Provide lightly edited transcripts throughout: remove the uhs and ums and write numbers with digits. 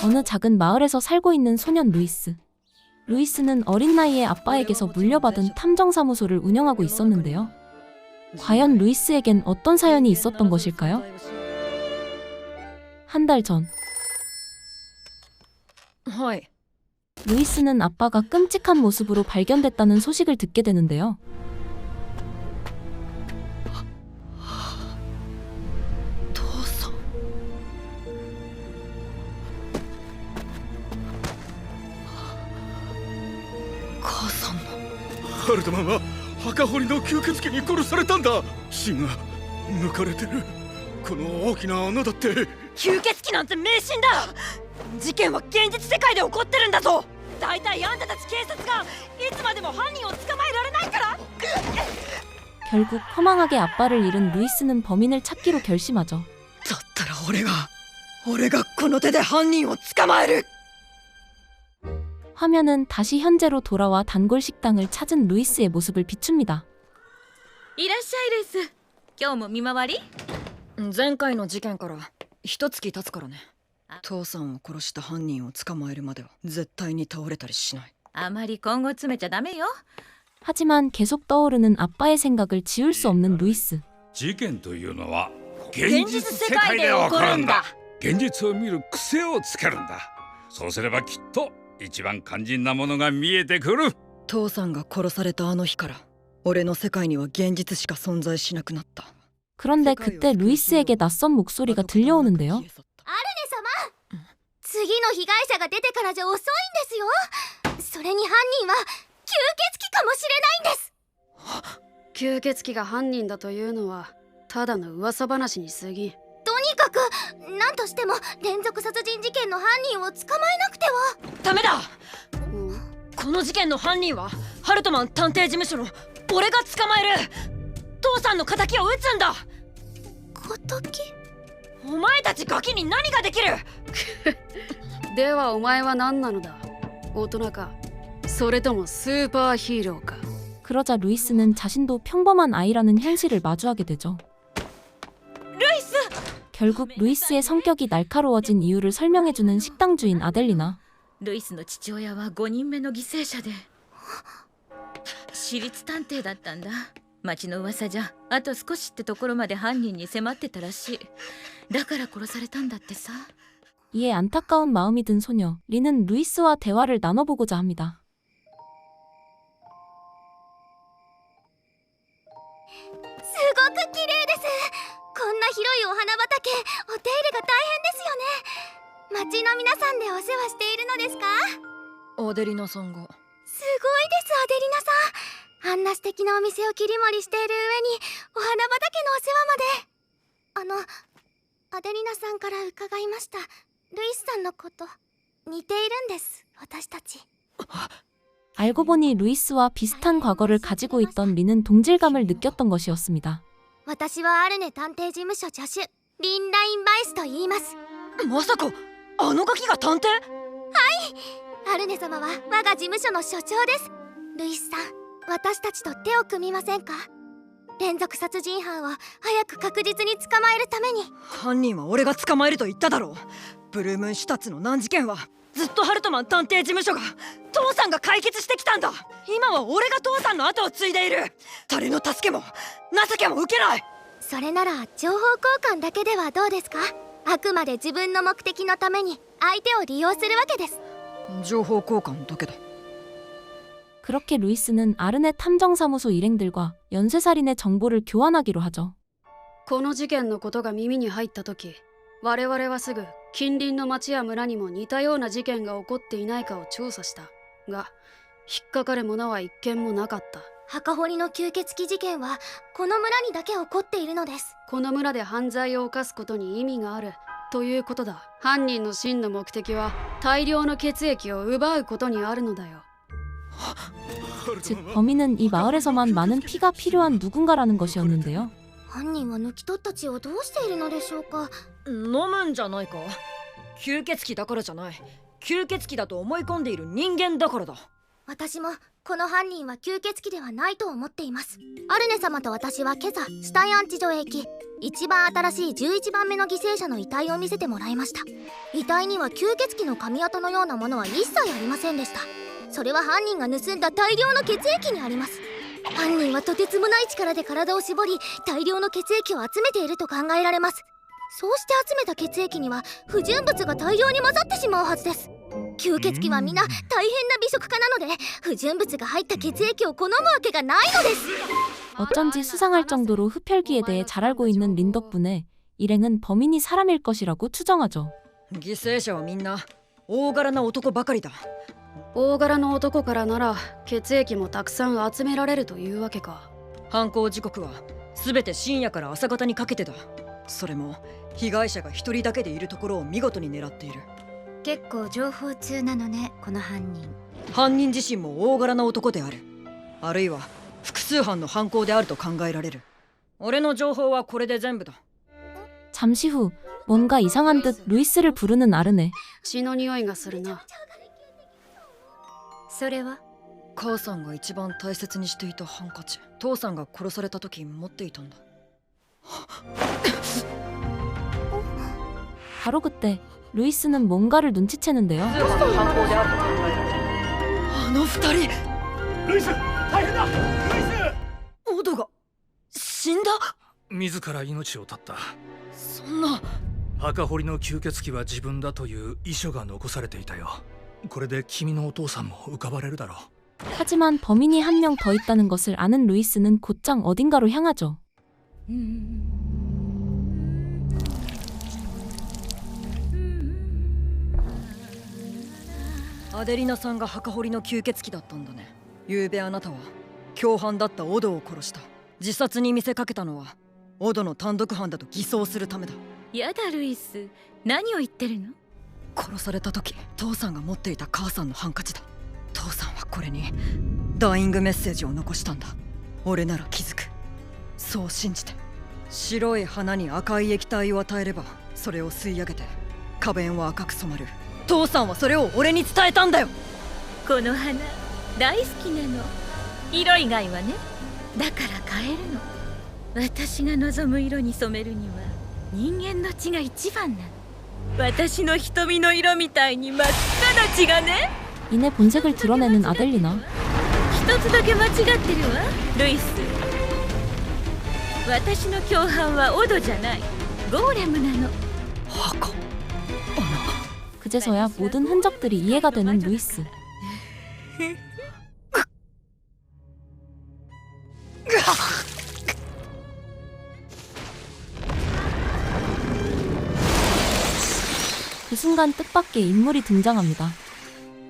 어느 작은 마을에서 살고 있는 소년 루이스. 루이스는 어린 나이에 아빠에게서 물려받은 탐정사무소를 운영하고 있었는데요. 과연 루이스에겐 어떤 사연이 있었던 것일까요? 한 달 전, 루이스는 아빠가 끔찍한 모습으로 발견됐다는 소식을 듣게 되는데요.ハルトマンは墓掘りの吸血鬼に殺されたんだ。血が抜かれてる。この大きな穴だって。吸血鬼なんて迷信だ。事件は現実世界で起こってるんだぞ。だいたいあんたたち警察がいつまでも犯人を捕まえられないから。 결국 허망하게 아빠를 잃은 루이스는 범인을 찾기로 결심하죠. だったら俺がこの手で犯人を捕まえる。 화면은 다시 현재로 돌아와 단골 식당을 찾은 루이스의 모습을 비춥니다. いらっしゃいです。今日も見回り？前回の事件から一月経つからね。父さんを殺した犯人を捕まえるまでは絶対に倒れたりしない。あまり今後詰めちゃダメよ。 하지만 계속 떠오르는 아빠의 생각을 지울 수 없는 루이스. 事件というのは現実世界で起こるんだ。現実を見る癖をつけるんだ。そうすればきっと一番肝心なものが見えてくる。父さんが殺されたあの日から俺の世界には現実しか存在しなくなった。 그런데 그때 루이스에게 낯선 목소리가 들려오는데요. 次の被害者が出てからじゃ遅いんですよ。それに犯人は吸血鬼かもしれないんです。吸血鬼が犯人だというのはただの噂話に過ぎ。とにかく何としても連続殺人事件の犯人を捕まえなくては。ダメだ。この事件の犯人はハルトマン探偵事務所の俺が捕まえる。父さんの仇を撃つんだ。敵？お前たちガキに何ができる。ではお前は何なのだ。大人かそれともスーパーヒーローか。 그러자 루이스는 자신도 평범한 아이라는 현실을 마주하게 되죠. 루이스! 결국 루이스의 성격이 날카로워진 이유를 설명해주는 식당 주인 아델리나. ルイスの父親は5人目の犠牲者で私立探偵だったんだ。町の噂じゃあと少しってところまで犯人に迫ってたらしい。だから殺されたんだってさ。 이에 안타까운 마음이 든 소녀 리는 루이스와 대화를 나눠보고자 합니다. すごく綺麗です。こんな広いお花畑、お手入れが大変ですよね。町の皆さんでお世話しているのですか？アデリナさんが。すごいです、アデリナさん。あんな素敵なお店を切り盛りしている上にお花畑のお世話まで。アデリナさんから伺いました。ルイスさんのこと似ているんです、私たち。 알고 보니 루이스와 비슷한 과거를 가지고 있던 리는 동질감을 느꼈던 것이었습니다. 私はアルネ探偵事務所助手リン・ライン・バイスと言います。まさかあのガキが探偵？はい、アルネ様は我が事務所の所長です。ルイスさん、私たちと手を組みませんか？連続殺人犯を早く確実に捕まえるために。犯人は俺が捕まえると言っただろう。ブルームンシュタッツの難事件はずっとハルトマン探偵事務所が父さんが解決してきたんだ。今は俺が父さんの後を継いでいる。誰の助けも情けも受けない。それなら情報交換だけではどうですか？あくまで自分の目的のために相手を利用するわけです。情報交換だけだ。 그렇게 루이스는 아르네 탐정사무소 일행들과 연쇄살인의 정보를 교환하기로 하죠. この事件のことが耳に入った時、我々はすぐ近隣の町や村にも似たような事件が起こっていないかを調査したが、引っかかるものは一件もなかった。墓掘りの吸血鬼事件はこの村にだけ起こっているのです。この村で犯罪を犯すことに意味があるということだ。犯人の真の目的は大量の血液を奪うことにあるのだよ。 즉 범인은 이 마을에서만 많은 피가 필요한 누군가라는 것이었는데요. 犯人は抜き取った血をどうしているのでしょうか。飲むんじゃないか。吸血鬼だからじゃない。吸血鬼だと思い込んでいる人間だからだ。私もこの犯人は吸血鬼ではないと思っています。アルネ様と私は今朝死体安置所へ行き、一番新しい11番目の犠牲者の遺体を見せてもらいました。遺体には吸血鬼の髪跡のようなものは一切ありませんでした。それは犯人が盗んだ大量の血液にあります。犯人はとてつもない力で体を絞り、大量の血液を集めていると考えられます。そうして集めた血液には不純物が大量に混ざってしまうはずです。吸血鬼は皆大変な美食家なので、不純物が入った血液を好むわけがないのです。 어쩐지 수상할 정도로 흡혈귀에 대해 잘 알고 있는 린 덕분에 일행은 범인이 사람일 것이라고 추정하죠. 犠牲者はみんな大柄な男ばかりだ。大柄の男からなら血液もたくさん集められるというわけか。犯行時刻は全て深夜から朝方にかけてだ。それも被害者が一人だけでいるところを見事に狙っている。結構情報通なのね、この犯人。犯人自身も大柄な男である。あるいは複数犯の犯行であると考えられる。俺の情報はこれで全部だ。 잠시 후 뭔가 이상한 듯 루이스를 부르는 아르네. 血の匂いがするな。それは母さんが一番大切にしていたハンカチ、父さんが殺された時持っていたんだ。 바로 그때 루이스는 뭔가를 눈치채는데요. 犯行であると考えられる。あの二人、ルイス、大変だ。ルイオドが死んだ。自ら命を絶った。そんな。墓掘りの吸血鬼は自分だという遺書が残されていたよ。これで君のお父さんも浮かばれるだろう。 하지만 범인이 한 명 더 있다는 것을 아는 루이스는 곧장 어딘가로 향하죠. アデリナさんが墓掘りの吸血鬼だったんだね。昨べあなたは共犯だったオドを殺した。自殺に見せかけたのはオドの単独犯だと偽装するためだ。やだルイス、何を言ってるの？殺された時、父さんが持っていた母さんのハンカチだ。父さんはこれにダイイングメッセージを残したんだ。俺なら気づく。そう信じて。白い花に赤い液体を与えればそれを吸い上げて花弁は赤く染まる。父さんはそれを俺に伝えたんだよ。この花大好きなの。色以外はね。だから変えるの。私が望む色に染めるには人間の血が一番なの。私の瞳の色みたいに真っ赤な血がね。 이내 본색을 드러내는 아델리나. 一つだけ間違ってるわルイス。私の共犯はオドじゃない、ゴーレムなの。墓。 그제서야 모든 흔적들이 이해가 되는 루이스. 그 순간 뜻밖의 인물이 등장합니다.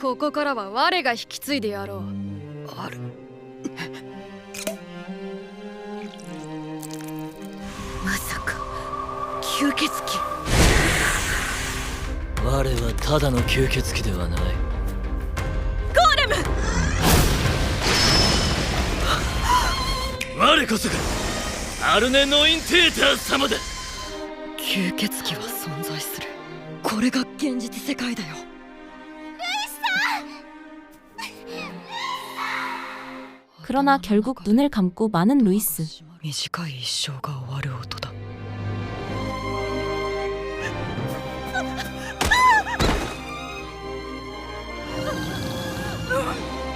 ここからは我が引き継いでやろう。ある。まさか吸血鬼。我はただの吸血鬼ではない。ゴーレム。我こそがアルネ・ノインテーター様だ。吸血鬼は存在する。これが現実世界だよ。 그러나 결국 눈을 감고 마는 루이스. 短い一生が終わる音だ。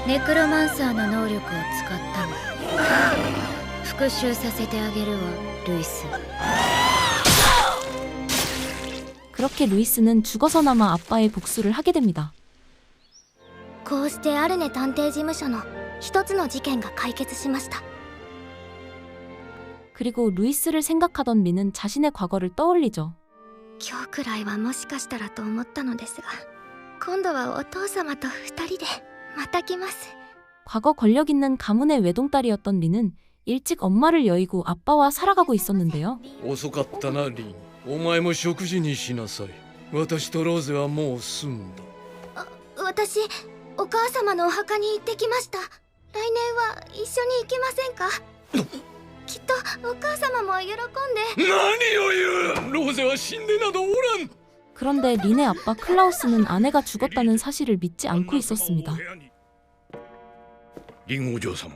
ネクロマンサーの能力を使ったの。復讐させてあげるわ、ルイス。 그렇게 루이스는 죽어서나마 아빠의 복수를 하게 됩니다. こうしてアルネ探偵事務所の一つの事件が解決しました。 그리고 루이스를 생각하던 리는 자신의 과거를 떠올리죠. 今日くらいはもしかしたらと思ったのですが、今度はお父様と二人でまた来ます。 과거 권력 있는 가문의 외동딸이었던 리는 일찍 엄마를 여의고 아빠와 살아가고 있었는데요. 遅かったなリン。お前も食事にしなさい。私とローゼはもう済んだ。私、お母様のお墓に行ってきました。来年は一緒に行きませんか？きっとお母様も喜んで。何を言う！ローゼは死んでなどおらん。 그런데 린의 아빠 클라우스는 아내가 죽었다는 사실을 믿지 않고 있었습니다. リンお嬢様、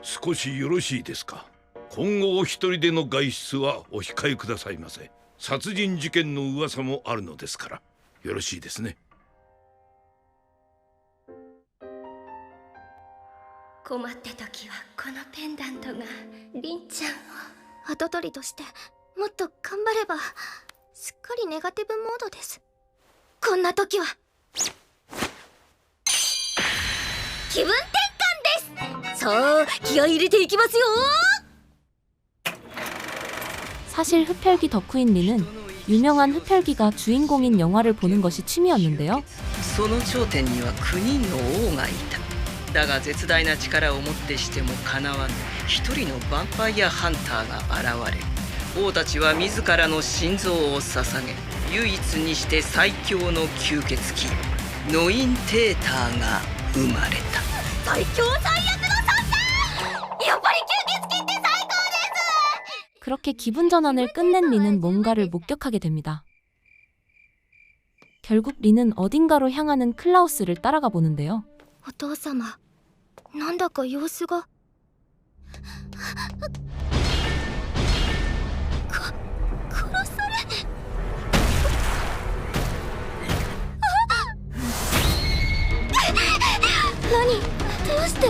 少しよろしいですか。今後お一人での外出はお控えくださいませ。殺人事件の噂もあるのですからよろしいですね。困った時はこのペンダントがリンちゃんを跡取りとしてもっと頑張れば。すっかりネガティブモードです。こんな時は気分転換です。さあ気合い入れていきますよ。 사실 흡혈귀 덕후인 리는 유명한 흡혈귀가 주인공인 영화를 보는 것이 취미였는데요. その頂点には9人の王がいた。だが絶大な力をもってしてもかなわぬ一人のヴァンパイアハンターが現れ、王たちは自らの心臓を捧げ、唯一にして最強の吸血鬼ノインテーターが生まれた。最強最悪の存在。やっぱり吸血鬼って最高です。 그렇게 기분 전환을 끝낸 리는 뭔가를 목격하게 됩니다. 결국 리는 어딘가로 향하는 클라우스를 따라가 보는데요. お父様、なんだか様子が殺され。何？どうして？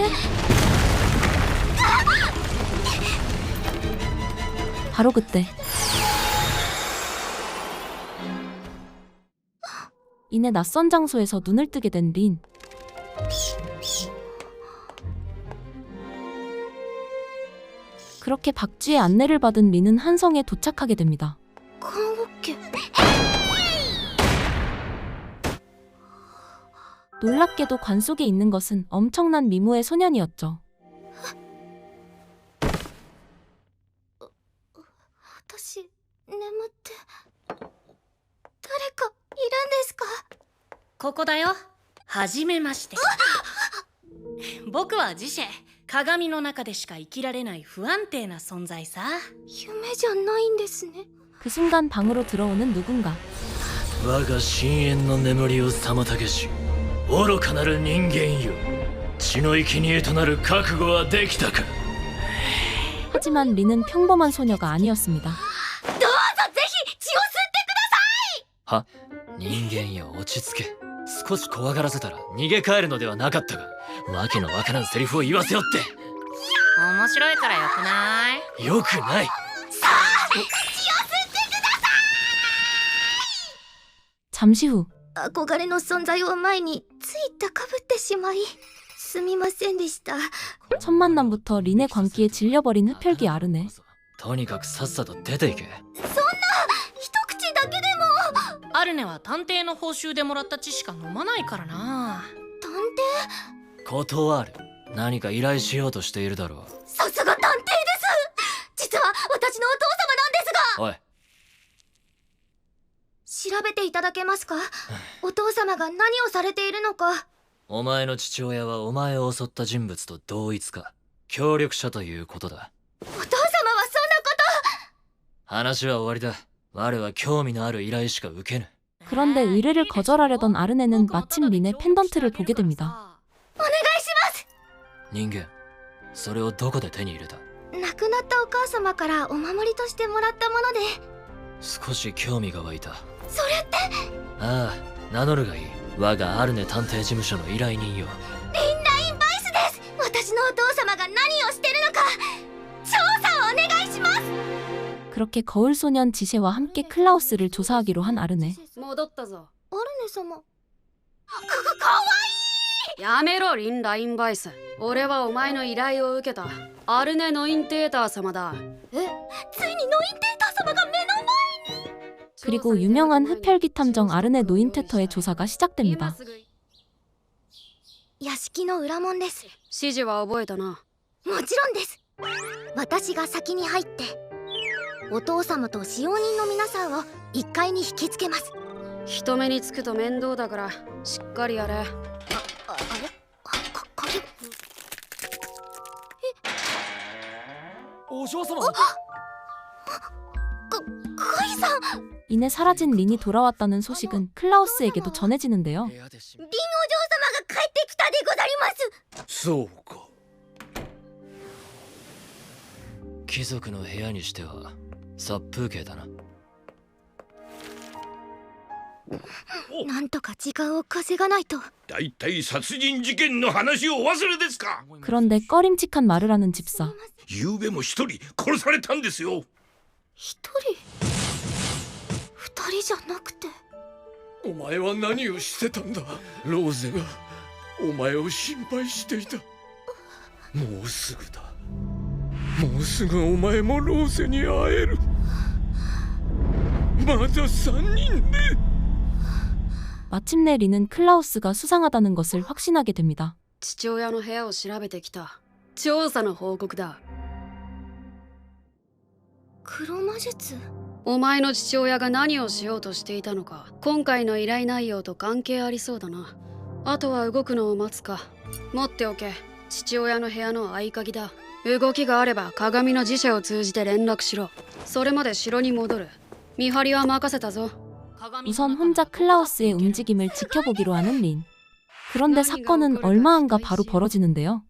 바로 그때 이내 낯선 장소에서 눈을 뜨게 된 린. 그렇게 박쥐의 안내를 받은 린은 한성에 도착하게 됩니다. 놀랍게도 관 속에 있는 것은 엄청난 미모의 소년이었죠. 私眠って誰かいるんですか？ここだよ。はじめまして。僕はジシェ。鏡の中でしか生きられない不安定な存在さ。夢じゃないんですね。 그 순간 방으로 들어오는 누군가. 我が深淵の眠りを妨げし愚かなる人間よ、血の生贄となる覚悟はできたか。 하지만 린은 평범한 소녀가 아니었습니다. どうぞぜひ血を吸ってください。は、人間よ落ち着け。少し怖がらせたら逃げ帰るのではなかったが、わけのわからんセリフを言わせよって。面白いからよくない？よくない。さあ血を吸ってください。 잠시 후 憧れの存在を前につい高ぶってしまいすみませんでした。 첫 만남부터 린의 광기에 질려버린 흡혈귀 아르네. とにかくさっさと出ていけ。そんな一口だけでも。アルネは探偵の報酬でもらった血しか飲まないからな。探偵？断る。何か依頼しようとしているだろう。さすが探偵です。実は私のお父様なんですが。おい、調べていただけますか？お父様が何をされているのか。お前の父親はお前を襲った人物と同一か協力者ということだ。お父様はそんなこと。話は終わりだ。我は興味のある依頼しか受けぬ。 그런데 의뢰를 거절하려던 아르네는 마침 린의 펜던트를 보게 됩니다. お願いします。人間、それをどこで手に入れた？亡くなったお母様からお守りとしてもらったもので。少し興味が湧いた。それって。ああ、名乗るがいい。我がアルネ探偵事務所の依頼人よ。リンラインバイスです。私のお父様が何をしてるのか調査をお願いします。 그렇게 거울 소년 지셰와 함께 클라우스를 조사하기로 한 아르네. 戻ったぞ。アルネ様。かわいい。やめろリン・ラインバイス。俺はお前の依頼を受けたアルネ・ノインテーター様だ。ついにノインテーター様が目の前に。 그리고 유명한 흡혈귀 탐정 아르네 노인테터의 조사가 시작됩니다. 屋敷の裏門です。指示は覚えたな。もちろんです。私が先に入ってお父様と使用人の皆さんを1階に引きつけます。人目につくと面倒だからしっかりやれ。あれ鍵。お嬢様。カイさん。 이내 사라진 린이 돌아왔다는 소식은 클라우스에게도 전해지는데요. リンお嬢様が帰ってきたでござります。そうか。貴族の部屋にしては殺風景だな。なんとか時間を稼がないと。大体殺人事件の話をお忘れですか。 그런데 꺼림칙한 말을 하는 집사. 昨べも一人殺されたんですよ。一人二人じゃなくて。お前は何をしてたんだ。ローゼがお前を心配していた。もうすぐだ。もうすぐお前もローゼに会える。まだ3人で。 마침내 리는 클라우스가 수상하다는 것을 확신하게 됩니다. 父親の部屋を調べてきた。調査の報告だ。黒魔術。お前の父親が何をしようとしていたのか、今回の依頼内容と関係ありそうだな。あとは動くのを待つか。持っておけ。父親の部屋の合鍵だ。動きがあれば鏡の磁石を通じて連絡しろ。それまで城に戻る。見張りは任せたぞ。 우선 혼자 클라우스의 움직임을 지켜보기로 하는 린. 그런데 사건은 얼마 안가 바로 벌어지는데요.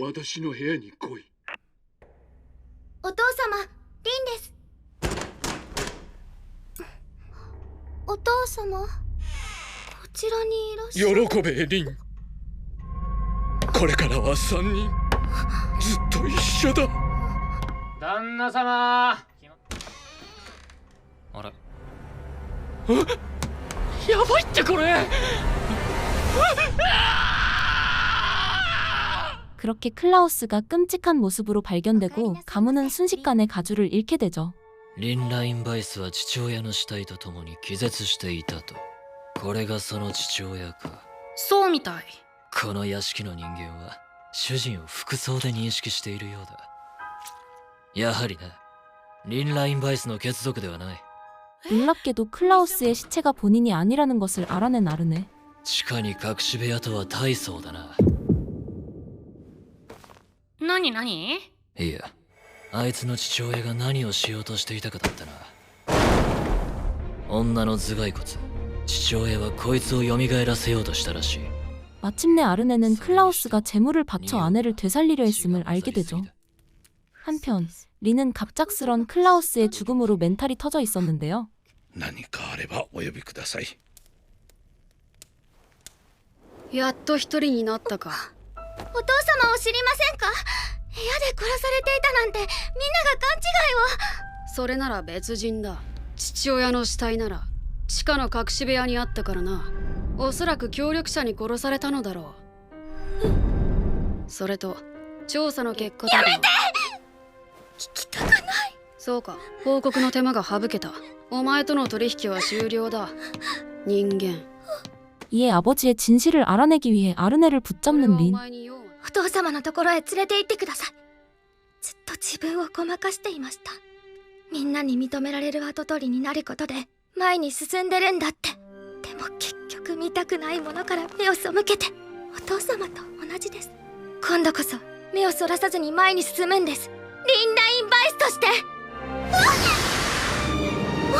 私の部屋に来い。お父様、リンです。お父様、こちらにいらっしゃる。喜べリン。これからは3人ずっと一緒だ。旦那様。あれ、やばいってこれ。 그렇게 클라우스가 끔찍한 모습으로 발견되고 가문은 순식간에 가주를 잃게 되죠. リンラインバイスは父親の死体と共に気絶していたと。これがその父親か。そうみたい。この屋敷の人間は主人を服装で認識しているようだ。やはりな、リンラインバイスの血族ではない。 놀랍게도 클라우스의 시체가 본인이 아니라는 것을 알아낸 아르네. 地下に隠し部屋とは大層だな。何何？いや、あいつの父親が何をしようとしていたかだったな。女の頭蓋骨、父親はこいつを蘇らせようとしたらしい。 마침내 아르네는 클라우스가 재물을 바쳐 아내를 되살리려 했음을 알게 되죠. 한편 리는 갑작스런 클라우스의 죽음으로 멘탈이 터져 있었는데요. 何かあればお呼びください。やっと一人になったか。お父様を知りませんか？部屋で殺されていたなんてみんなが勘違いを。それなら別人だ。父親の死体なら地下の隠し部屋にあったからな。おそらく協力者に殺されたのだろう。それと調査の結果だ。やめて！聞きたくない。そうか、報告の手間が省けた。お前との取引は終了だ。人間。 이에 아버지의 진실을 알아내기 위해 아르네를 붙잡는 린. お父様のところへ連れて行ってください。ずっと自分をごまかしていました。みんなに認められる跡取りになることで前に進んでるんだって。でも結局見たくないものから目を背けて、お父様と同じです。今度こそ目をそらさずに前に進むんです。リンラインバイスとして。飛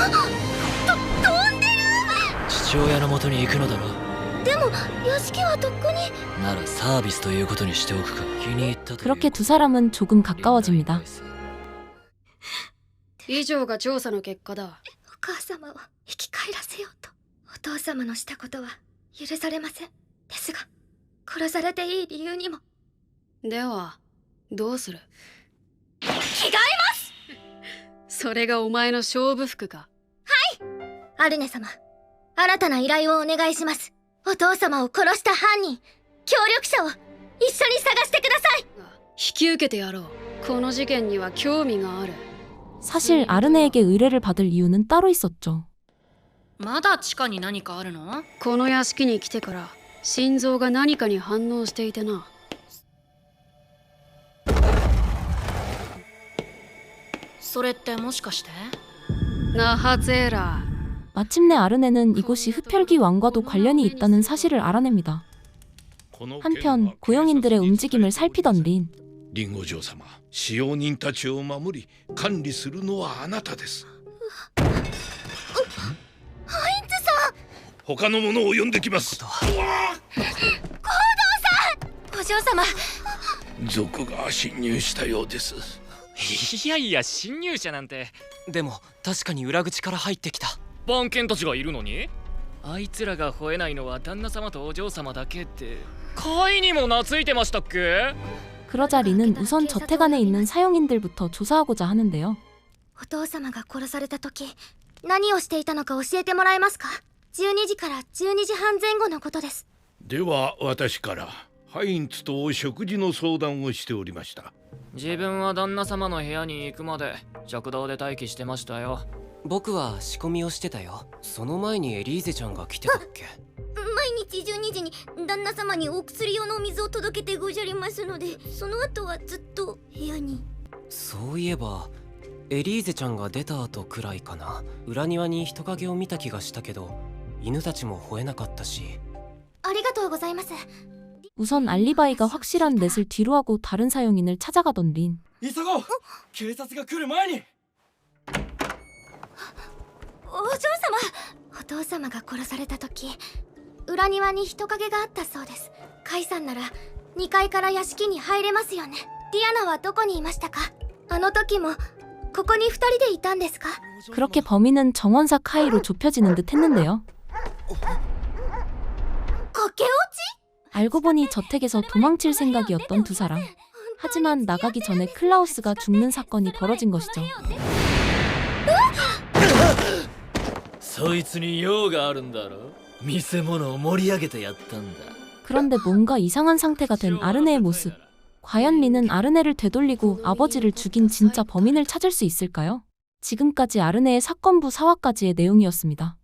んでる。父親の元に行くのだろう。 でも屋敷はとっくに。ならサービスということにしておくか。気に入ったという。 그렇게 두 사람은 조금 가까워집니다. 以上が調査の結果だ。お母様を生き返らせようと。お父様のしたことは許されません。ですが殺されていい理由にも。ではどうする？着替えます。それがお前の勝負服か？はい。アルネ様、新たな依頼をお願いします。お父様を殺した犯人、協力者を一緒に探してください。引き受けてやろう。この事件には興味がある。 사실 아르네에게 의뢰를 받을 이유는 따로 있었죠. まだ地下に何かあるの？この屋敷に来てから心臓が何かに反応していてな。それってもしかして？ 나하제라. 마침내 아르네는 이곳이 흡혈귀 왕과도 관련이 있다는 사실을 알아냅니다. 한편 고용인들의 움직임을 살피던 린. リンお嬢様、使用人たちを守り管理するのはあなたです。ハインツさん。他の者を呼んできます。お嬢様、族が侵入したようです。いやいや侵入者なんて。でも確かに裏口から入ってきた番犬たちがいるのに。あいつらが吠えないのは旦那様とお嬢様だけって貝にも懐いてましたっけ？ 그러자 리는 우선 저택 안에 있는 사용인들부터 조사하고자 하는데요. お父様が殺された時何をしていたのか教えてもらえますか？12時から12時半前後のことです。では私からハインツと食事の相談をしておりました。自分は旦那様の部屋に行くまで食堂で待機してましたよ。僕は仕込みをしてたよ。その前にエリーゼちゃんが来てたっけ？毎日12時に旦那様にお薬用のお水を届けてごじゃりますので、その後はずっと部屋に。そういえばエリーゼちゃんが出た後くらいかな。裏庭に人影を見た気がしたけど犬たちも吠えなかったし。ありがとうございます。 우선 알리바이가 확실한 넷을 뒤로하고 다른 사용인을 찾아가던 린. 急ごう。警察が来る前に。お嬢様、お父様が殺された時裏庭に人影があったそうです。カイさんなら2階から屋敷に入れますよね。ディアナはどこにいましたか？あの時もここに2人でいたんですか？ 그렇게 범인은 정원사 카이로 좁혀지는 듯 했는데요. 駆け落ち？ 알고 보니 저택에서 도망칠 생각이었던 두 사람. 하지만 나가기 전에 클라우스가 죽는 사건이 벌어진 것이죠. そいつに用があるんだろ。見せ物を盛り上げてやったんだ。 그런데 뭔가 이상한 상태가 된 아르네의 모습. 과연 리는 아르네를 되돌리고 아버지를 죽인 진짜 범인을 찾을 수 있을까요? 지금까지 아르네의 사건부 4화까지의 내용이었습니다.